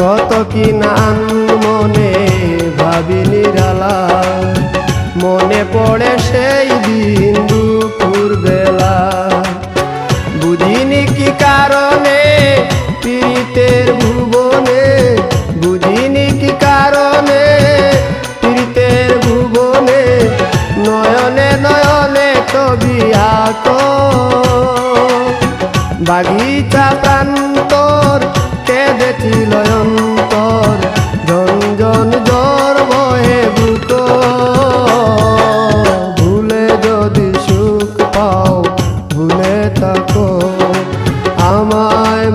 কত কি নাম মনে ভাবি নিরালা, মনে পড়ে সেই দিন দুপুর বেলা। বুঝিনি কি কারণে পীড়িতের ভুবনে, বুঝিনি কি কারণে পীড়িতের ভুবনে, নয়নে নয়নে ছবি আঁকো। বাগিচা প্রান্তর কেঁদেছিল অন্তর, ঝনঝন জ্বর বহে বুক। ভুলে যদি সুখ পাও ভুলে থাকো আমায়।